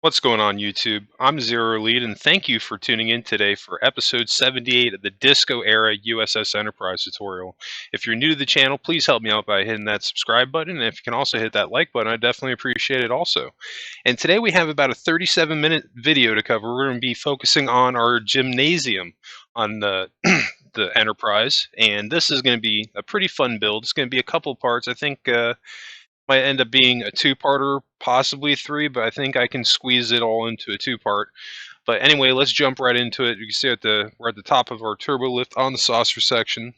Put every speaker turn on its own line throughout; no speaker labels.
What's going on, YouTube? I'm Zero Lead, and thank you for tuning in today for episode 78 of the Disco Era u.s.s Enterprise tutorial. If you're new to the channel, please help me out by hitting that subscribe button, and if you can also hit that like button, I definitely appreciate it also. And today we have about a 37-minute video to cover. We're going to be focusing on our gymnasium on the the Enterprise, and this is going to be a pretty fun build. It's going to be a couple parts. I think might end up being a two-parter, possibly three, but I think I can squeeze it all into a two-part. But anyway, let's jump right into it. You can see we're at the top of our turbo lift on the saucer section.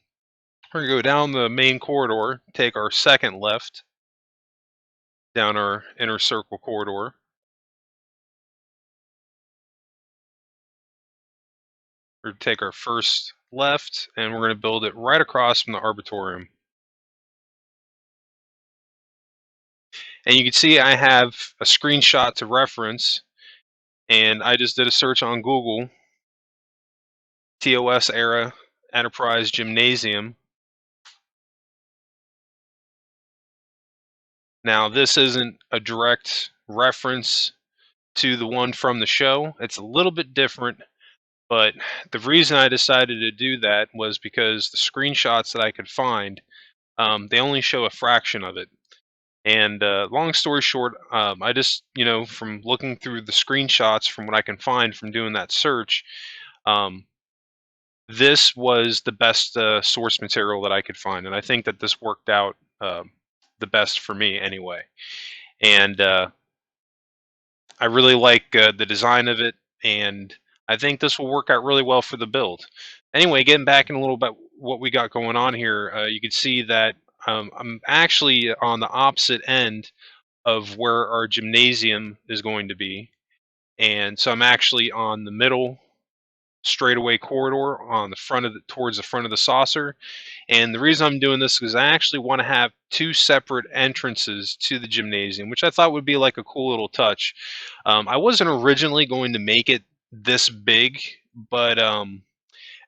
We're gonna go down the main corridor, take our second left down our inner circle corridor. We're gonna take our first left, and we're gonna build it right across from the arbitorium. And you can see I have a screenshot to reference, and I just did a search on Google, TOS era Enterprise Gymnasium. Now, this isn't a direct reference to the one from the show. It's a little bit different, but the reason I decided to do that was because the screenshots that I could find, they only show a fraction of it. And long story short, I just, from looking through the screenshots from what I can find from doing that search, um, this was the best source material that I could find. And I think that this worked out the best for me anyway. And I really like the design of it, and I think this will work out really well for the build. Anyway, getting back in a little bit what we got going on here, you can see that I'm actually on the opposite end of where our gymnasium is going to be, and so I'm actually on the middle straightaway corridor on the front of towards the front of the saucer. And the reason I'm doing this is I actually want to have two separate entrances to the gymnasium, which I thought would be like a cool little touch. I wasn't originally going to make it this big, but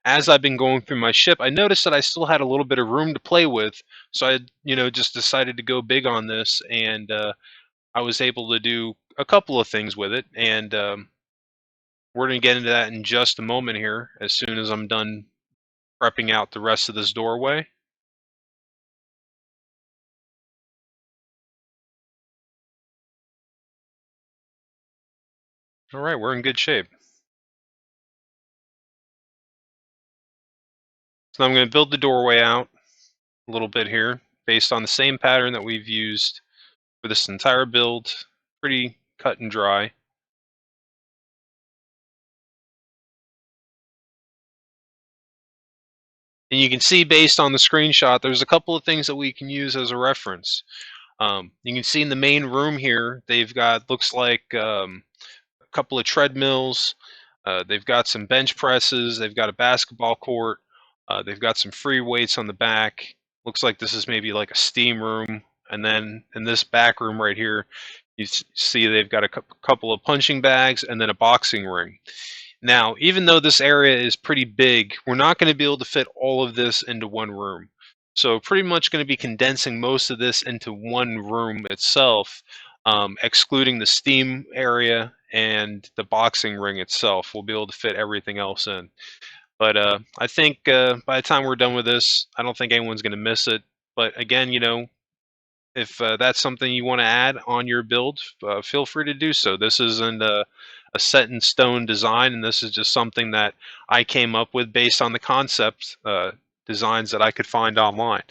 as I've been going through my ship, I noticed that I still had a little bit of room to play with. So I, just decided to go big on this, and I was able to do a couple of things with it. And we're going to get into that in just a moment here, as soon as I'm done prepping out the rest of this doorway. All right, we're in good shape. So I'm going to build the doorway out a little bit here based on the same pattern that we've used for this entire build. Pretty cut and dry. And you can see based on the screenshot, there's a couple of things that we can use as a reference. You can see in the main room here, they've got, looks like a couple of treadmills. They've got some bench presses. They've got a basketball court. They've got some free weights on the back. Looks like this is maybe like a steam room. And then in this back room right here, you see they've got a couple of punching bags and then a boxing ring. Now, even though this area is pretty big, we're not going to be able to fit all of this into one room. So pretty much going to be condensing most of this into one room itself, excluding the steam area and the boxing ring itself. We'll be able to fit everything else in. But I think by the time we're done with this, I don't think anyone's going to miss it. But again, if that's something you want to add on your build, feel free to do so. This isn't a set in stone design, and this is just something that I came up with based on the concept designs that I could find online.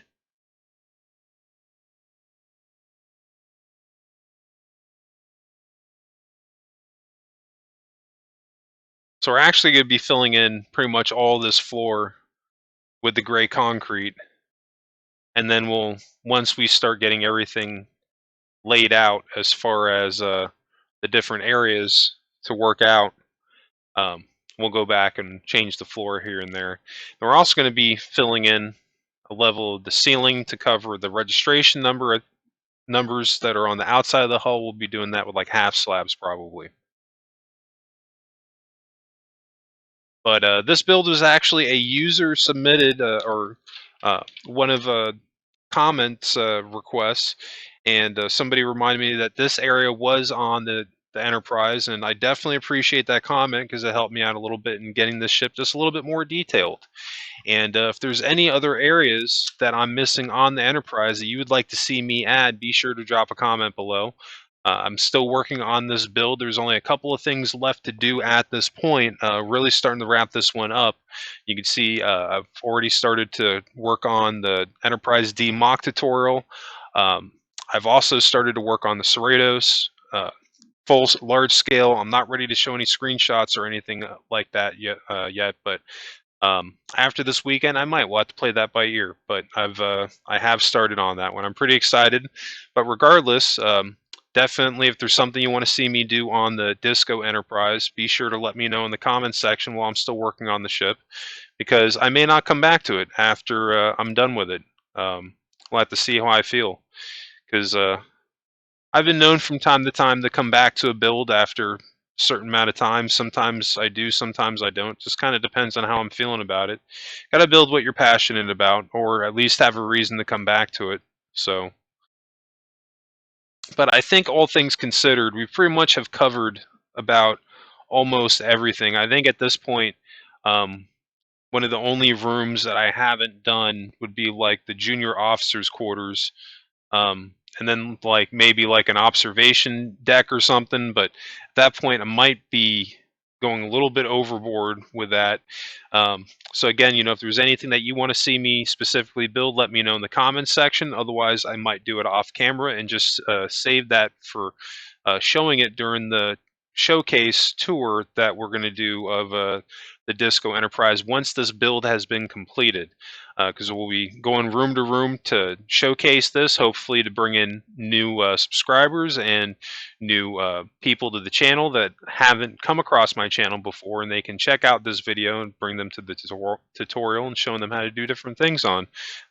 So we're actually going to be filling in pretty much all this floor with the gray concrete, and then once we start getting everything laid out as far as the different areas to work out, we'll go back and change the floor here and there. And we're also going to be filling in a level of the ceiling to cover the registration numbers that are on the outside of the hull. We'll be doing that with like half slabs probably. But this build is actually a user submitted or one of comments requests, and somebody reminded me that this area was on the the Enterprise, and I definitely appreciate that comment because it helped me out a little bit in getting this ship just a little bit more detailed. And if there's any other areas that I'm missing on the Enterprise that you would like to see me add, be sure to drop a comment below. I'm still working on this build. There's only a couple of things left to do at this point. Really starting to wrap this one up. You can see I've already started to work on the Enterprise D mock tutorial. Um, I've also started to work on the Cerritos full large scale. I'm not ready to show any screenshots or anything like that yet, but after this weekend, I might. We'll have to play that by ear, but I have started on that one. I'm pretty excited. But regardless, definitely if there's something you want to see me do on the Disco Enterprise, be sure to let me know in the comments section while I'm still working on the ship, because I may not come back to it after I'm done with it. We'll have to see how I feel, because I've been known from time to time to come back to a build after a certain amount of time. Sometimes I do, sometimes I don't. Just kind of depends on how I'm feeling about it. Got to build what you're passionate about, or at least have a reason to come back to it. So, but I think all things considered, we pretty much have covered about almost everything. I think at this point, um, one of the only rooms that I haven't done would be like the junior officers' quarters, and then like maybe like an observation deck or something. But at that point, I might be going a little bit overboard with that. So again, if there's anything that you want to see me specifically build, let me know in the comments section. Otherwise, I might do it off camera and just save that for showing it during the showcase tour that we're going to do of the Disco Enterprise once this build has been completed, because we'll be going room to room to showcase this, hopefully to bring in new subscribers and new people to the channel that haven't come across my channel before, and they can check out this video and bring them to the tutorial and showing them how to do different things on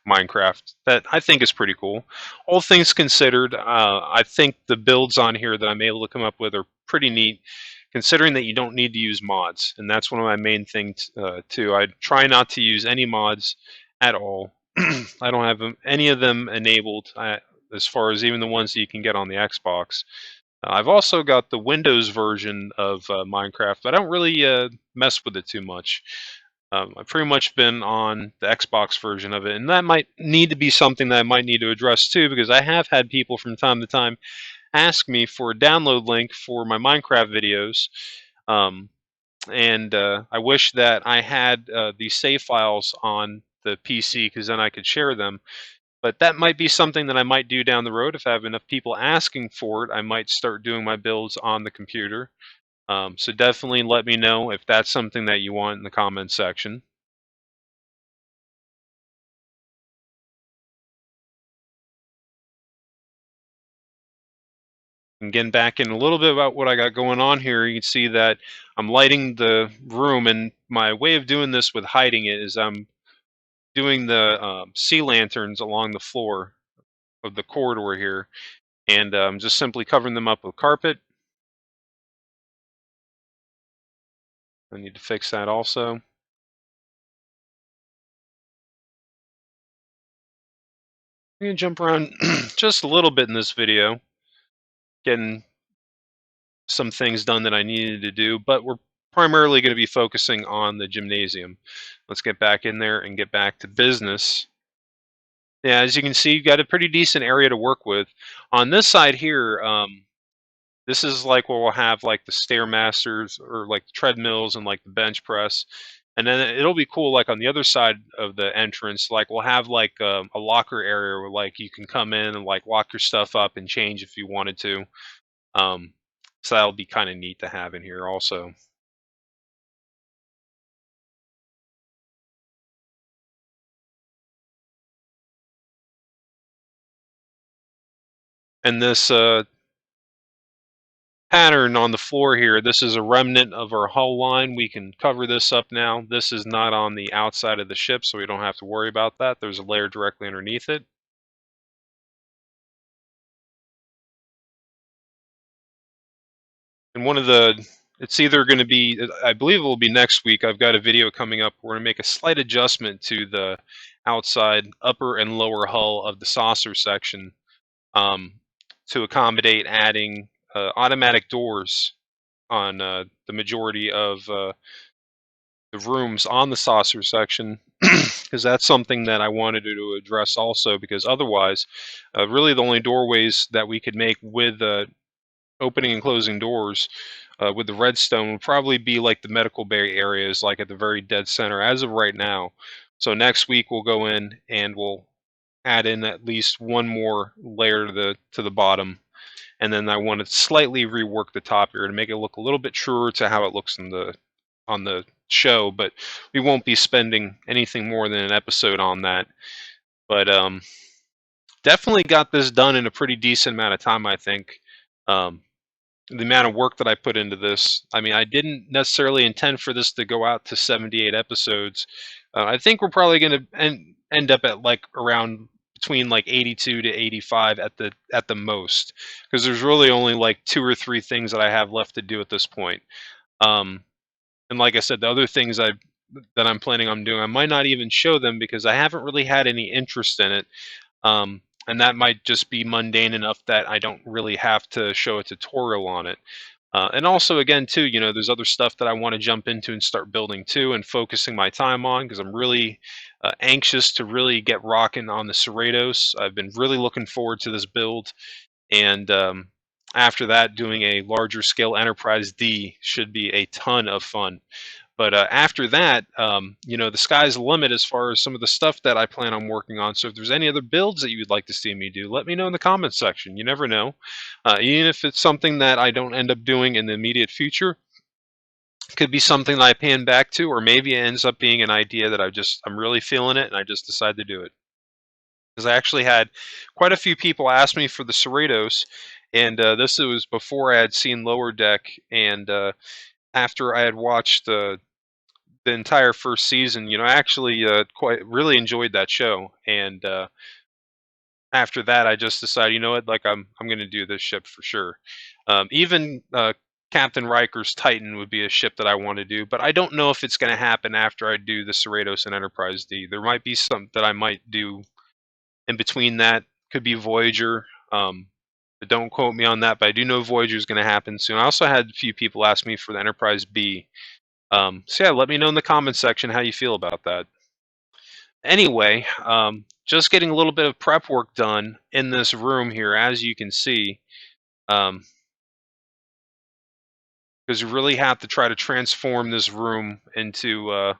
Minecraft. That I think is pretty cool. All things considered, I think the builds on here that I'm able to come up with are pretty neat, considering that you don't need to use mods, and that's one of my main things too. I try not to use any mods at all. I don't have any of them enabled, as far as even the ones that you can get on the Xbox. I've also got the Windows version of Minecraft, but I don't really mess with it too much. I've pretty much been on the Xbox version of it, and that might need to be something that I might need to address too, because I have had people from time to time ask me for a download link for my Minecraft videos. And I wish that I had these save files on the PC, because then I could share them. But that might be something that I might do down the road. If I have enough people asking for it, I might start doing my builds on the computer. So definitely let me know if that's something that you want in the comments section. And getting back in a little bit about what I got going on here, you can see that I'm lighting the room, and my way of doing this with hiding it is I'm doing the sea lanterns along the floor of the corridor here, and just simply covering them up with carpet. I need to fix that also. I'm going to jump around just a little bit in this video, getting some things done that I needed to do, but we're primarily going to be focusing on the gymnasium. Let's get back in there and get back to business. Yeah, as you can see, you've got a pretty decent area to work with. On this side here, this is like where we'll have like the Stairmasters, or like the treadmills and like the bench press. And then it'll be cool, like on the other side of the entrance, like we'll have like a locker area where like you can come in and like lock your stuff up and change if you wanted to. Um, so that'll be kind of neat to have in here also. And this pattern on the floor here, this is a remnant of our hull line. We can cover this up now. This is not on the outside of the ship, so we don't have to worry about that. There's a layer directly underneath it. And it's either going to be, I believe it will be next week. I've got a video coming up. We're going to make a slight adjustment to the outside upper and lower hull of the saucer section, to accommodate adding automatic doors on the majority of the rooms on the saucer section, because that's something that I wanted to address also. Because otherwise, really the only doorways that we could make with opening and closing doors with the redstone would probably be like the medical bay areas, like at the very dead center as of right now. So next week we'll go in and we'll add in at least one more layer to the bottom, and then I want to slightly rework the top here to make it look a little bit truer to how it looks in the on the show. But we won't be spending anything more than an episode on that. But definitely got this done in a pretty decent amount of time, I think. Um, the amount of work that I put into this. I mean, I didn't necessarily intend for this to go out to 78 episodes. I think we're probably going to end up at like around between like 82 to 85 at the most, because there's really only like 2 or 3 things that I have left to do at this point. Um, and like I said, the other things that I'm planning on doing, I might not even show them because I haven't really had any interest in it. And that might just be mundane enough that I don't really have to show a tutorial on it. And also, again, too, there's other stuff that I want to jump into and start building too, and focusing my time on, because I'm really anxious to really get rocking on the Cerritos. I've been really looking forward to this build, and after that, doing a larger scale Enterprise D should be a ton of fun. But after that, the sky's the limit as far as some of the stuff that I plan on working on. So if there's any other builds that you would like to see me do, let me know in the comments section. You never know. Even if it's something that I don't end up doing in the immediate future, it could be something that I pan back to, or maybe it ends up being an idea that I'm really feeling it and I just decide to do it. Because I actually had quite a few people ask me for the Cerritos, and this was before I had seen Lower Deck, and after I had watched the entire first season, I actually quite really enjoyed that show, and after that, I just decided, you know what, like I'm going to do this ship for sure. Even Captain Riker's Titan would be a ship that I want to do, but I don't know if it's going to happen after I do the Cerritos and Enterprise D. There might be some that I might do in between that. Could be Voyager. But don't quote me on that, but I do know Voyager is going to happen soon. I also had a few people ask me for the Enterprise B. So yeah, let me know in the comments section how you feel about that. Anyway, just getting a little bit of prep work done in this room here, as you can see, because you really have to try to transform this room into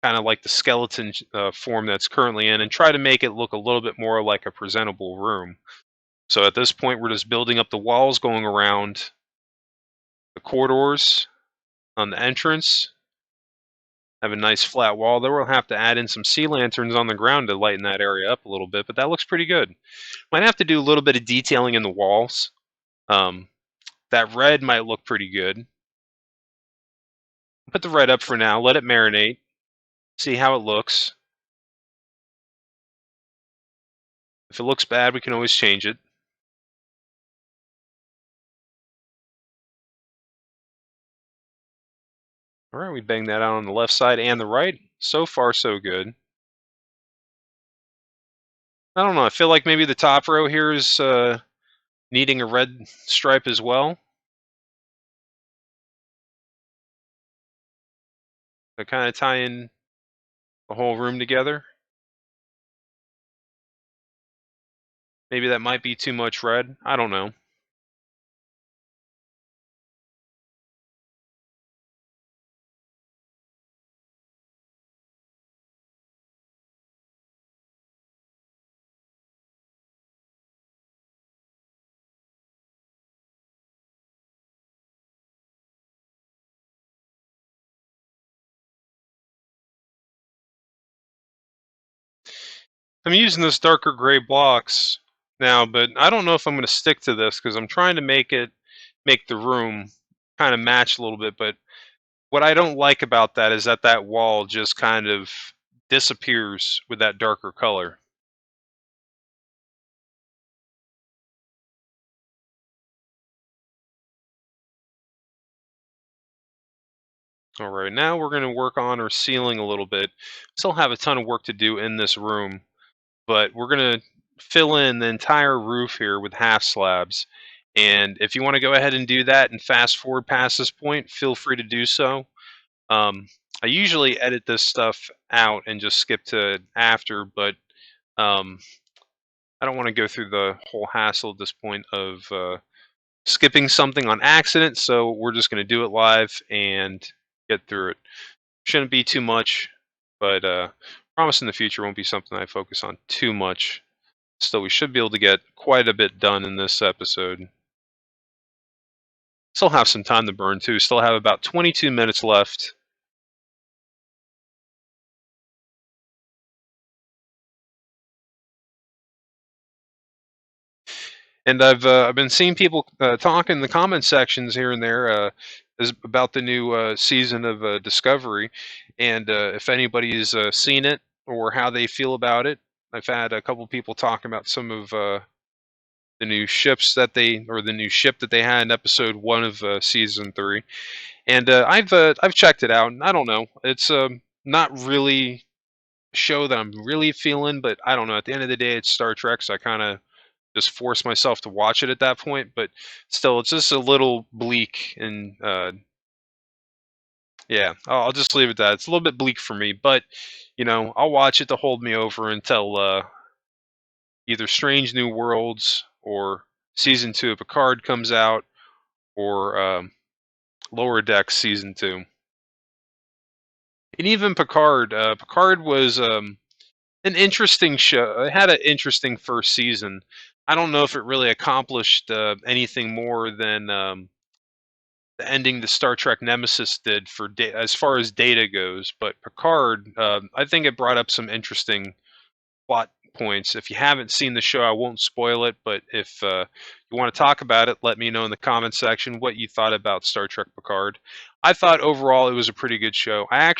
kind of like the skeleton form that's currently in, and try to make it look a little bit more like a presentable room. So at this point, we're just building up the walls going around the corridors on the entrance. Have a nice flat wall there. We'll have to add in some sea lanterns on the ground to lighten that area up a little bit, but that looks pretty good. Might have to do a little bit of detailing in the walls. That red might look pretty good. Put the red up for now, let it marinate, see how it looks. If it looks bad, we can always change it. All right, we banged that out on the left side and the right. So far, so good. I don't know, I feel like maybe the top row here is needing a red stripe as well. To kind of tie in the whole room together. Maybe that might be too much red. I don't know. I'm using this darker gray blocks now, but I don't know if I'm going to stick to this because I'm trying to make the room kind of match a little bit. But what I don't like about that is that wall just kind of disappears with that darker color. All right, now we're going to work on our ceiling a little bit. Still have a ton of work to do in this room, but we're going to fill in the entire roof here with half slabs. And if you want to go ahead and do that and fast forward past this point, feel free to do so. Um, I usually edit this stuff out and just skip to after, but um, I don't want to go through the whole hassle at this point of skipping something on accident. So we're just going to do it live and get through it. Shouldn't be too much, but promise in the future won't be something I focus on too much. Still, we should be able to get quite a bit done in this episode. Still have some time to burn too. Still have about 22 minutes left. And I've been seeing people talk in the comment sections here and there about the new season of Discovery, and if anybody's seen it or how they feel about it. I've had a couple people talking about some of the new ships that the new ship that they had in episode 1 of season 3, and I've checked it out, and I don't know, it's not really a show that I'm really feeling, but I don't know. At the end of the day, it's Star Trek, so I kind of just force myself to watch it at that point. But still, it's just a little bleak, and yeah, I'll just leave it at that. It's a little bit bleak for me, but I'll watch it to hold me over until either Strange New Worlds or season 2 of Picard comes out, or Lower Decks season 2. And even Picard, Picard was an interesting show. It had an interesting first season. I don't know if it really accomplished anything more than the ending the Star Trek Nemesis did for as far as data goes. But Picard, I think it brought up some interesting plot points. If you haven't seen the show, I won't spoil it. But if you want to talk about it, let me know in the comment section what you thought about Star Trek Picard. I thought overall it was a pretty good show. I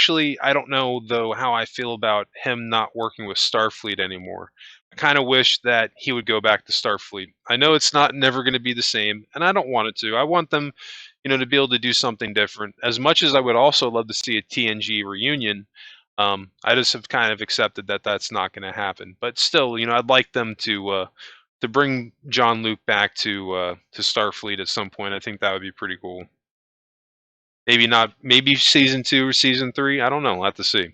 don't know though how I feel about him not working with Starfleet anymore. I kind of wish that he would go back to Starfleet. I know it's not never going to be the same, and I don't want it to. I want them, to be able to do something different. As much as I would also love to see a TNG reunion, I just have kind of accepted that that's not going to happen. But still, I'd like them to bring John Luke back to Starfleet at some point. I think that would be pretty cool. Maybe not. Maybe season 2 or season 3. I don't know. We'll have to see.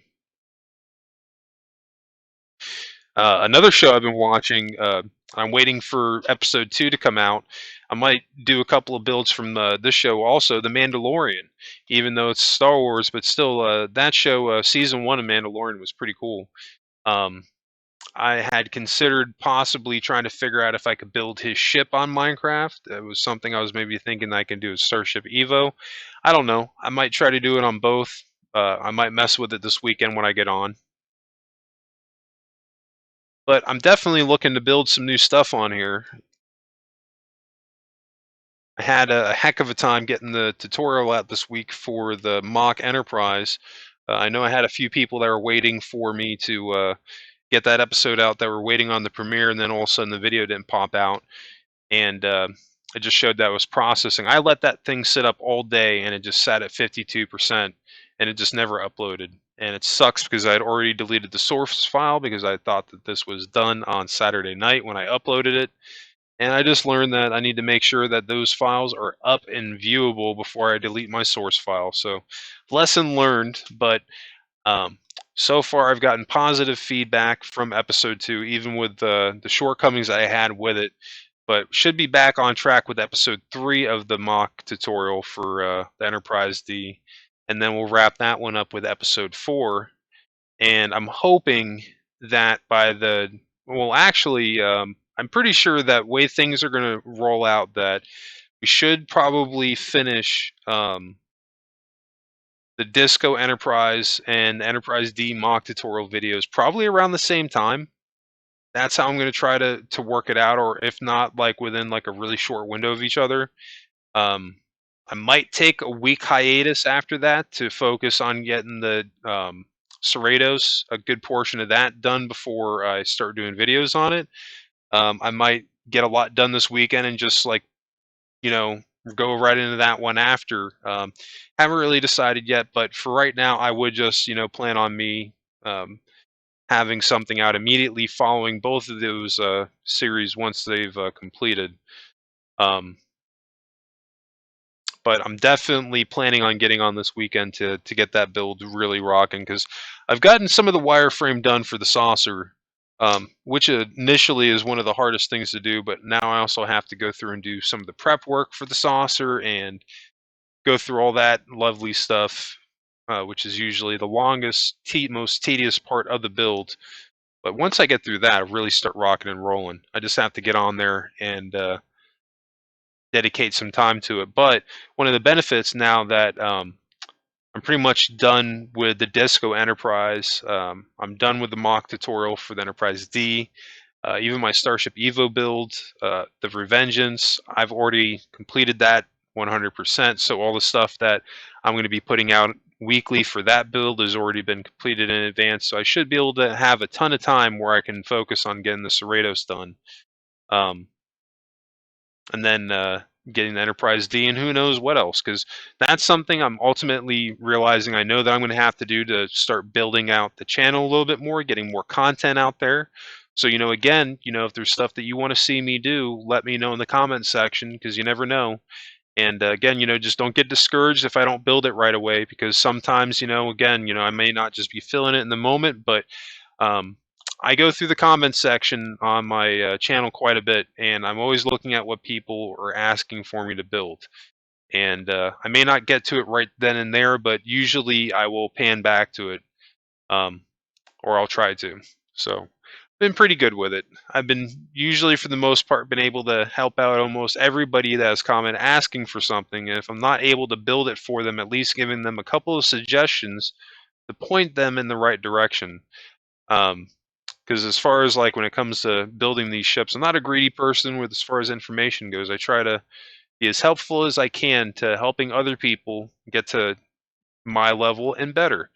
Another show I've been watching. I'm waiting for episode 2 to come out. I might do a couple of builds from this show also, The Mandalorian. Even though it's Star Wars, but still, that show, season 1 of Mandalorian was pretty cool. Um, I had considered possibly trying to figure out if I could build his ship on Minecraft. It was something I was maybe thinking I can do with Starship Evo. I don't know. I might try to do it on both. I might mess with it this weekend when I get on. But I'm definitely looking to build some new stuff on here. I had a heck of a time getting the tutorial out this week for the mock Enterprise. I know I had a few people that were waiting for me to get that episode out that were waiting on the premiere, and then all of a sudden the video didn't pop out, and it just showed that it was processing. I let that thing sit up all day, and it just sat at 52%, and it just never uploaded. And it sucks because I had already deleted the source file because I thought that this was done on Saturday night when I uploaded it. And I just learned that I need to make sure that those files are up and viewable before I delete my source file. So, lesson learned, but um, so far I've gotten positive feedback from episode 2, even with the shortcomings I had with it. But should be back on track with episode 3 of the mock tutorial for the Enterprise D. And then we'll wrap that one up with episode 4. And I'm hoping that I'm pretty sure that way things are going to roll out, that we should probably finish the Disco Enterprise and Enterprise D mock tutorial videos probably around the same time. That's how I'm going to try to work it out, or if not, like within like a really short window of each other. Um, I might take a week hiatus after that to focus on getting the Cerritos, a good portion of that done before I start doing videos on it. I might get a lot done this weekend and just like, you know, go right into that one after. Haven't really decided yet, but for right now, I would just, plan on me um, having something out immediately following both of those series once they've completed. Um, but I'm definitely planning on getting on this weekend to get that build really rocking, because I've gotten some of the wireframe done for the saucer, which initially is one of the hardest things to do, but now I also have to go through and do some of the prep work for the saucer and go through all that lovely stuff, which is usually the longest, most tedious part of the build. But once I get through that, I really start rocking and rolling. I just have to get on there and dedicate some time to it. But one of the benefits now that I'm pretty much done with the Disco Enterprise, I'm done with the mock tutorial for the Enterprise D. Even my Starship Evo build, the Revengeance, I've already completed that 100%. So all the stuff that I'm going to be putting out weekly for that build has already been completed in advance. So I should be able to have a ton of time where I can focus on getting the Cerritos done. And then getting the Enterprise D and who knows what else, because that's something I'm ultimately realizing I know that I'm going to have to do to start building out the channel a little bit more, getting more content out there. So, again, if there's stuff that you want to see me do, let me know in the comments section, because you never know. And again, just don't get discouraged if I don't build it right away, because sometimes, again, I may not just be feeling it in the moment, but I go through the comments section on my channel quite a bit, and I'm always looking at what people are asking for me to build. And I may not get to it right then and there, but usually I will pan back to it, or I'll try to. So, been pretty good with it. I've been usually, for the most part, been able to help out almost everybody that has commented asking for something. And if I'm not able to build it for them, at least giving them a couple of suggestions to point them in the right direction. Because as far as like when it comes to building these ships, I'm not a greedy person with as far as information goes. I try to be as helpful as I can to helping other people get to my level and better.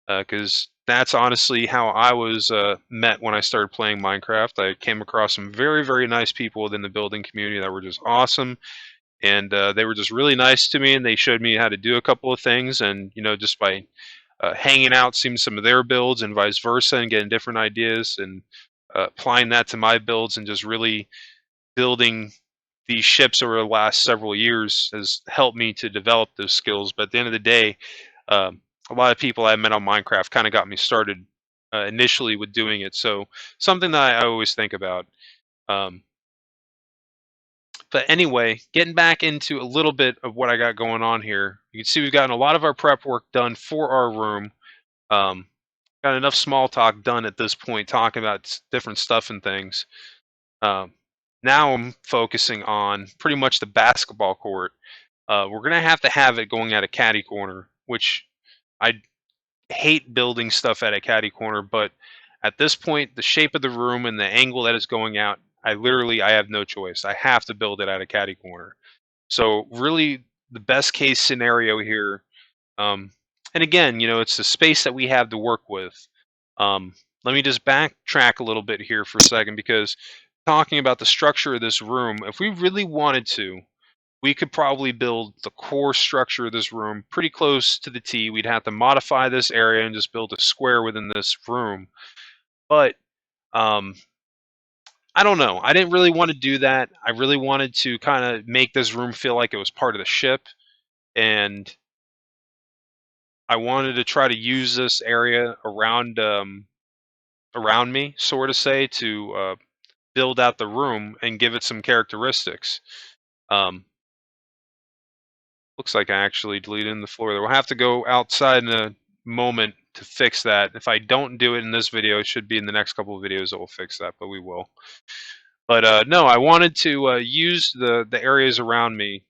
Because that's honestly how I was met when I started playing Minecraft. I came across some very, very nice people within the building community that were just awesome. And they were just really nice to me, and they showed me how to do a couple of things. And, just by hanging out, seeing some of their builds and vice versa, and getting different ideas and applying that to my builds, and just really building these ships over the last several years has helped me to develop those skills. But at the end of the day, a lot of people I met on Minecraft kind of got me started initially with doing it. So something that I always think about. Um, but anyway, getting back into a little bit of what I got going on here. You can see we've gotten a lot of our prep work done for our room. Got enough small talk done at this point, talking about different stuff and things. Now I'm focusing on pretty much the basketball court. We're going to have it going at a caddy corner, which I hate building stuff at a caddy corner, but at this point, the shape of the room and the angle that it's going out, I have no choice. I have to build it at a caddy corner. So really, the best case scenario here, and again, it's the space that we have to work with. Let me just backtrack a little bit here for a second, because talking about the structure of this room, if we really wanted to, we could probably build the core structure of this room pretty close to the T. We'd have to modify this area and just build a square within this room. But I don't know. I didn't really want to do that. I really wanted to kind of make this room feel like it was part of the ship. And I wanted to try to use this area around me, sort of say, to build out the room and give it some characteristics. Looks like I actually deleted the floor there. We'll have to go outside in a moment to fix that. If I don't do it in this video, it should be in the next couple of videos that will fix that, but we will. But no, I wanted to use the areas around me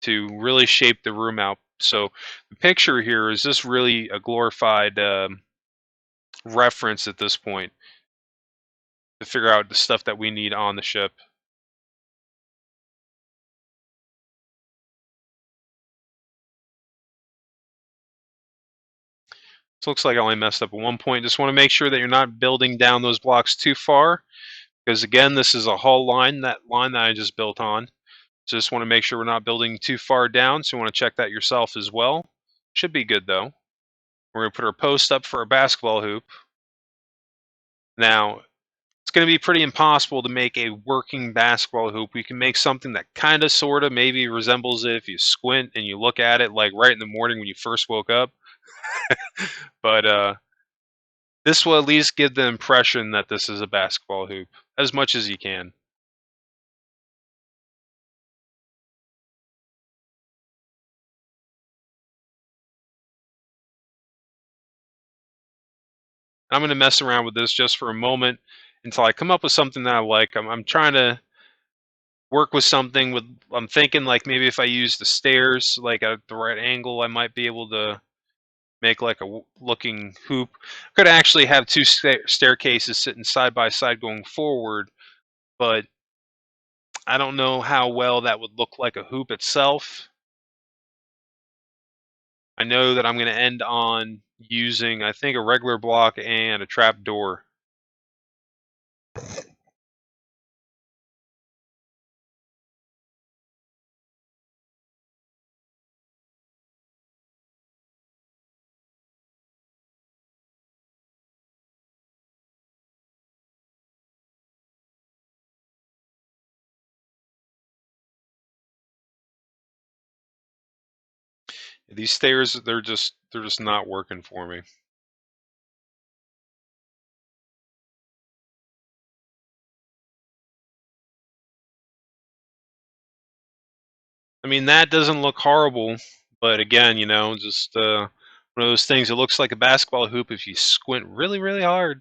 to really shape the room out. So the picture here is just really a glorified reference at this point to figure out the stuff that we need on the ship. So it looks like I only messed up at one point. Just want to make sure that you're not building down those blocks too far, because again, this is a hull line, that I just built on. So just want to make sure we're not building too far down. So you want to check that yourself as well. Should be good though. We're going to put our post up for our basketball hoop. Now, it's going to be pretty impossible to make a working basketball hoop. We can make something that kind of, sort of, maybe resembles it if you squint and you look at it like right in the morning when you first woke up. But this will at least give the impression that this is a basketball hoop as much as you can. I'm going to mess around with this just for a moment until I come up with something that I like. I'm trying to work with something with. I'm thinking like maybe if I use the stairs like at the right angle, I might be able to make like a looking hoop. Could actually have two staircases sitting side by side going forward, but I don't know how well that would look like a hoop itself. I know that I'm going to end on using, I think, a regular block and a trap door. These stairs, they're just not working for me. I mean, that doesn't look horrible, but again, just one of those things. It looks like a basketball hoop if you squint really, really hard.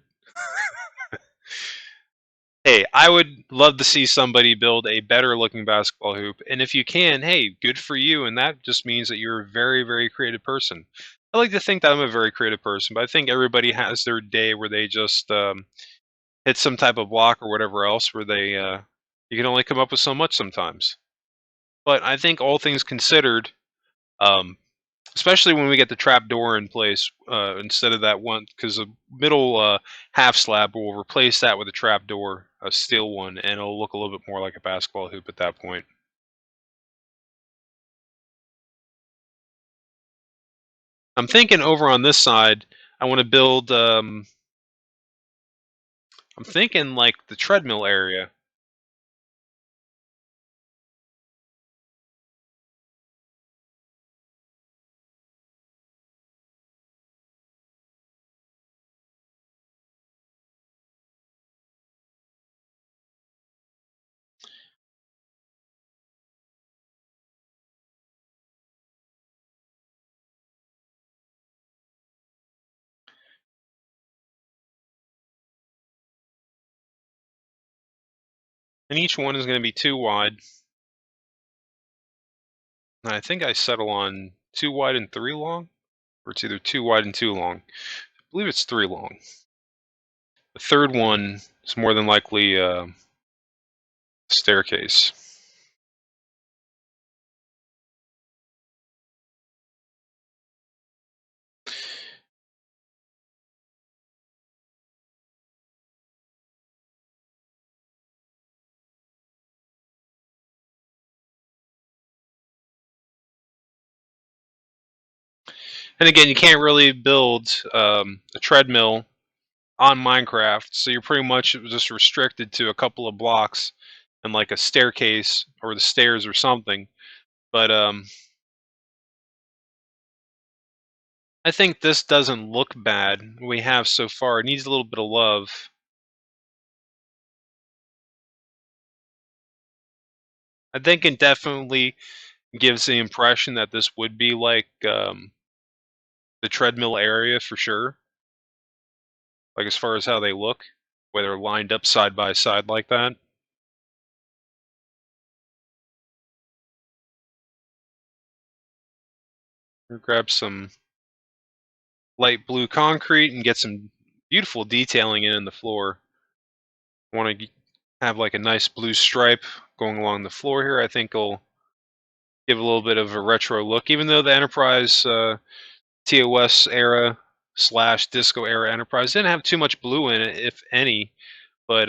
Hey, I would love to see somebody build a better looking basketball hoop, and if you can, hey, good for you, and that just means that you're a very, very creative person. I like to think that I'm a very creative person, but I think everybody has their day where they just hit some type of block or whatever else where they you can only come up with so much sometimes. But I think all things considered, um, especially when we get the trap door in place instead of that one, because the middle half slab will replace that with a trap door, a steel one, and it'll look a little bit more like a basketball hoop at that point. I'm thinking over on this side, I want to build. I'm thinking like the treadmill area. And each one is going to be too wide. And I think I settle on too wide and three long, or it's either too wide and too long. I believe it's three long. The third one is more than likely a staircase. And again, you can't really build a treadmill on Minecraft, so you're pretty much just restricted to a couple of blocks and like a staircase or the stairs or something. But I think this doesn't look bad. We have so far. It needs a little bit of love. I think it definitely gives the impression that this would be like the treadmill area for sure. Like as far as how they look, where they're lined up side by side like that. We'll grab some light blue concrete and get some beautiful detailing in the floor. Want to have like a nice blue stripe going along the floor here. I think it'll give a little bit of a retro look, even though the Enterprise TOS era slash disco era Enterprise didn't have too much blue in it, if any. But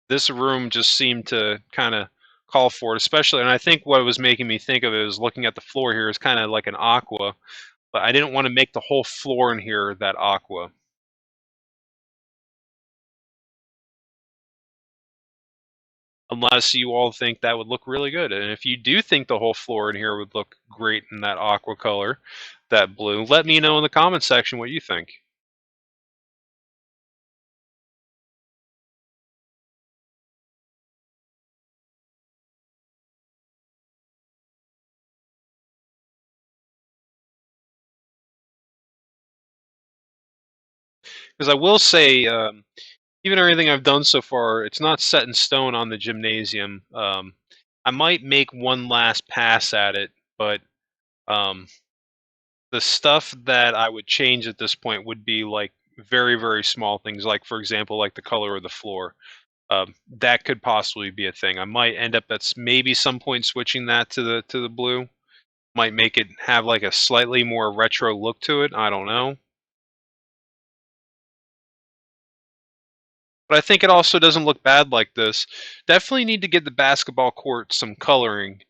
this room just seemed to kind of call for it, especially. And I think what was making me think of it was looking at the floor here is kind of like an aqua, but I didn't want to make the whole floor in here that aqua. unless you all think that would look really good. And if you do think the whole floor in here would look great in that aqua color, that blue, let me know in the comment section what you think. Because I will say, even everything I've done so far, it's not set in stone on the gymnasium. I might make one last pass at it, but um, the stuff that I would change at this point would be like very, very small things, like for example, like the color of the floor. That could possibly be a thing. I might end up at maybe some point switching that to the blue. Might make it have like a slightly more retro look to it. I don't know. But I think it also doesn't look bad like this. Definitely need to get the basketball court some coloring.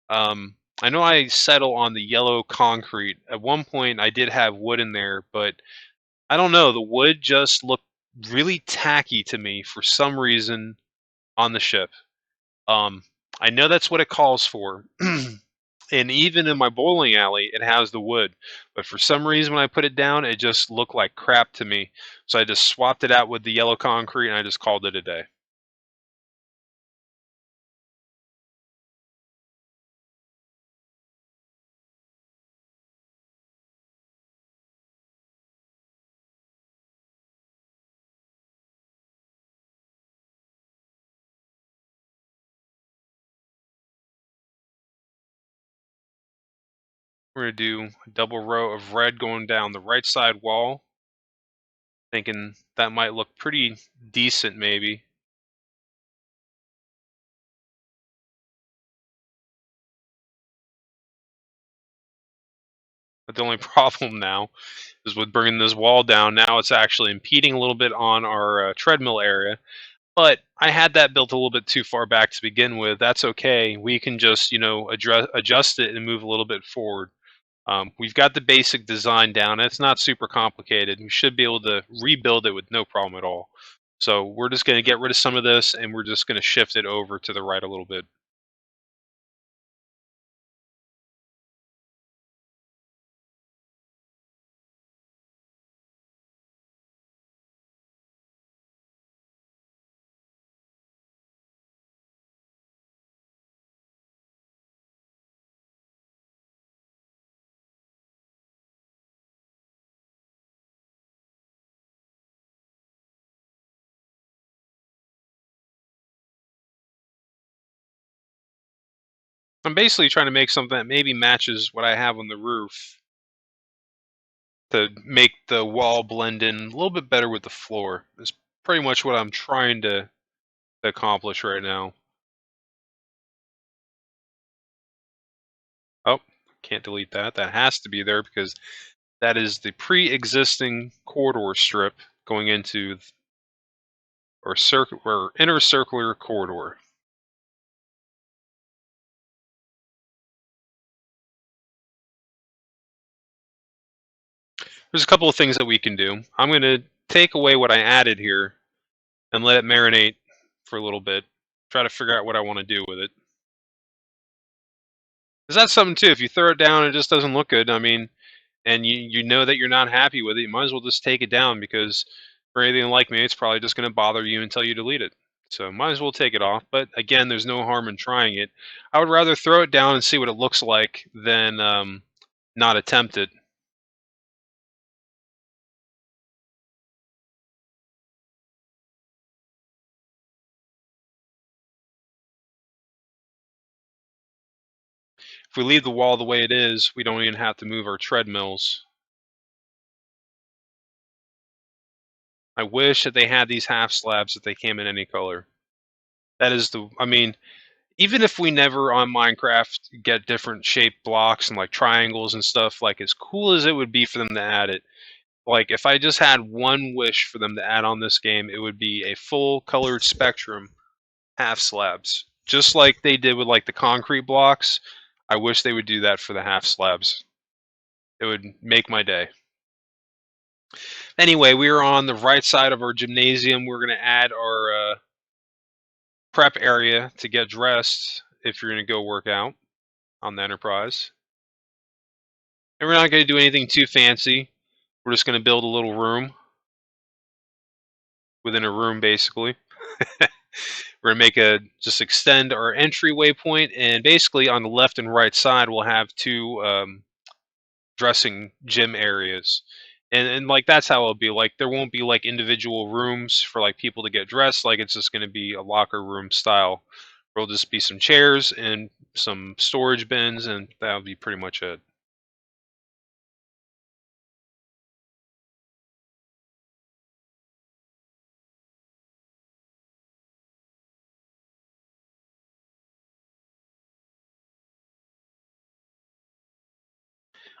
I know I settle on the yellow concrete. At one point, I did have wood in there, but I don't know. The wood just looked really tacky to me for some reason on the ship. Um, I know that's what it calls for. And even in my bowling alley, it has the wood. But for some reason, when I put it down, it just looked like crap to me. So I just swapped it out with the yellow concrete and I just called it a day. We're going to do a double row of red going down the right side wall. Thinking that might look pretty decent, maybe. But the only problem now is with bringing this wall down. Now it's actually impeding a little bit on our treadmill area. But I had that built a little bit too far back to begin with. That's okay. We can just, adjust it and move a little bit forward. We've got the basic design down. It's not super complicated. We should be able to rebuild it with no problem at all. So we're just going to get rid of some of this and we're just going to shift it over to the right a little bit. I'm basically trying to make something that maybe matches what I have on the roof to make the wall blend in a little bit better with the floor. Is pretty much what I'm trying to accomplish right now. Oh, can't delete that. That has to be there because that is the pre-existing corridor strip going into or inner circular corridor. There's a couple of things that we can do. I'm going to take away what I added here and let it marinate for a little bit. Try to figure out what I want to do with it. Because that's something too. If you throw it down and it just doesn't look good, I mean, and you know that you're not happy with it, you might as well just take it down because for anything like me, it's probably just going to bother you until you delete it. So might as well take it off. But again, there's no harm in trying it. I would rather throw it down and see what it looks like than not attempt it. If we leave the wall the way it is, we don't even have to move our treadmills. I wish that they had these half slabs that they came in any color. That is I mean, even if we never on Minecraft get different shaped blocks and like triangles and stuff, like as cool as it would be for them to add it, like if I just had one wish for them to add on this game, it would be a full colored spectrum half slabs. Just like they did with like the concrete blocks. I wish they would do that for the half slabs. It would make my day. Anyway, we are on the right side of our gymnasium. We're going to add prep area to get dressed if you're going to go work out on the Enterprise. And we're not going to do anything too fancy. We're just going to build a little room within a room, basically. We're going to just extend our entryway point, and basically on the left and right side, we'll have two dressing gym areas. And like that's how it'll be. Like there won't be like individual rooms for like people to get dressed. Like it's just going to be a locker room style. There'll just be some chairs and some storage bins, and that'll be pretty much it.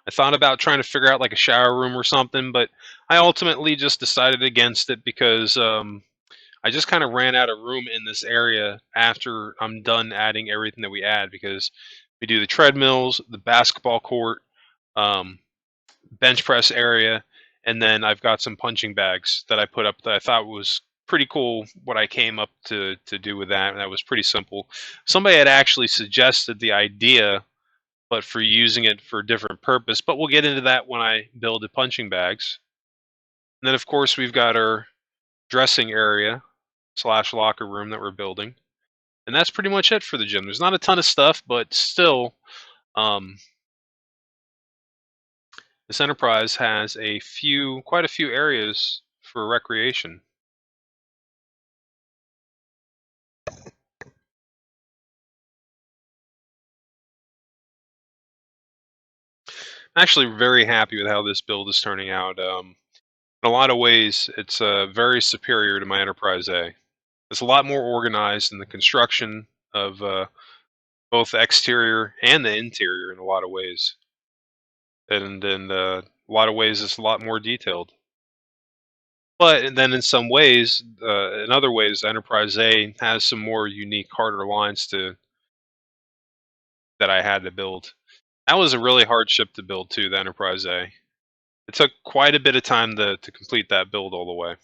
I thought about trying to figure out like a shower room or something, but I ultimately just decided against it because I just kind of ran out of room in this area after I'm done adding everything that we add, because we do the treadmills, the basketball court, um, bench press area, and then I've got some punching bags that I put up that I thought was pretty cool what I came up to do with that, and that was pretty simple. Somebody had actually suggested the idea, but for using it for a different purpose, but we'll get into that when I build the punching bags. And then of course we've got our dressing area slash locker room that we're building. And that's pretty much it for the gym. There's not a ton of stuff, but still, um, this enterprise has quite a few areas for recreation. I'm actually very happy with how this build is turning out. In a lot of ways, it's very superior to my Enterprise A. It's a lot more organized in the construction of both the exterior and the interior in a lot of ways. And in a lot of ways, it's a lot more detailed. But then in other ways, Enterprise A has some more unique, harder lines that I had to build. That was a really hard ship to build too, the Enterprise A. It took quite a bit of time to complete that build all the way.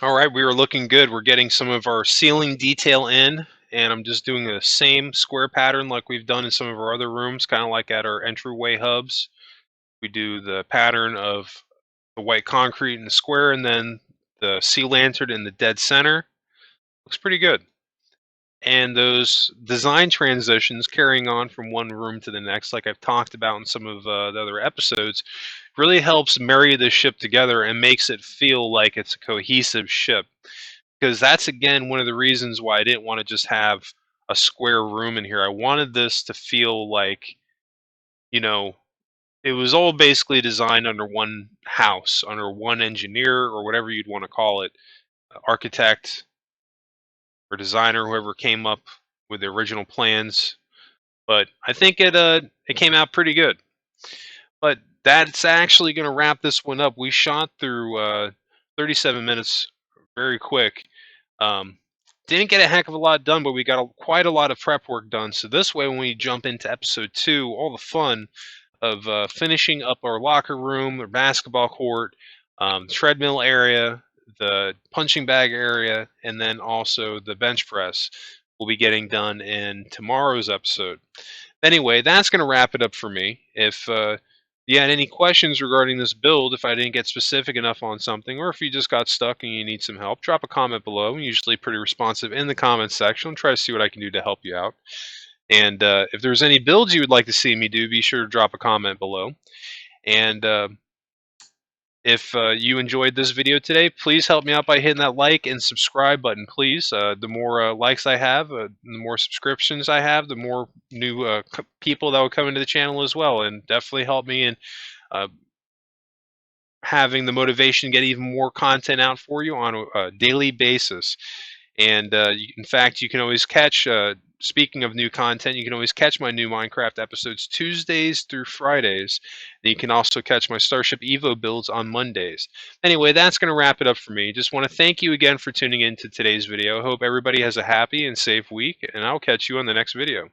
All right, we are looking good. We're getting some of our ceiling detail in, and I'm just doing the same square pattern like we've done in some of our other rooms, kind of like at our entryway hubs. We do the pattern of the white concrete in the square, and then the sea lantern in the dead center. Looks pretty good. And those design transitions carrying on from one room to the next, like I've talked about in some of the other episodes, really helps marry the ship together and makes it feel like it's a cohesive ship. Because that's, again, one of the reasons why I didn't want to just have a square room in here. I wanted this to feel like, you know, it was all basically designed under one house, under one engineer, or whatever you'd want to call it, architect or designer, whoever came up with the original plans. But I think it came out pretty good. But that's actually going to wrap this one up. We shot through 37 minutes very quick. Um, didn't get a heck of a lot done, but we got quite a lot of prep work done. So this way, when we jump into episode 2, all the fun of finishing up our locker room, our basketball court, treadmill area, the punching bag area, and then also the bench press will be getting done in tomorrow's episode. Anyway, that's going to wrap it up for me. If you had any questions regarding this build, if I didn't get specific enough on something, or if you just got stuck and you need some help, drop a comment below. I'm usually pretty responsive in the comments section. I'll try to see what I can do to help you out. And if there's any builds you would like to see me do, be sure to drop a comment below. And if you enjoyed this video today, please help me out by hitting that like and subscribe button, please. The more likes I have, the more subscriptions I have, the more new people that will come into the channel as well, and definitely help me in having the motivation to get even more content out for you on a daily basis. And in fact, you can always catch, speaking of new content, you can always catch my new Minecraft episodes Tuesdays through Fridays. And you can also catch my Starship Evo builds on Mondays. Anyway, that's going to wrap it up for me. Just want to thank you again for tuning in to today's video. I hope everybody has a happy and safe week, and I'll catch you on the next video.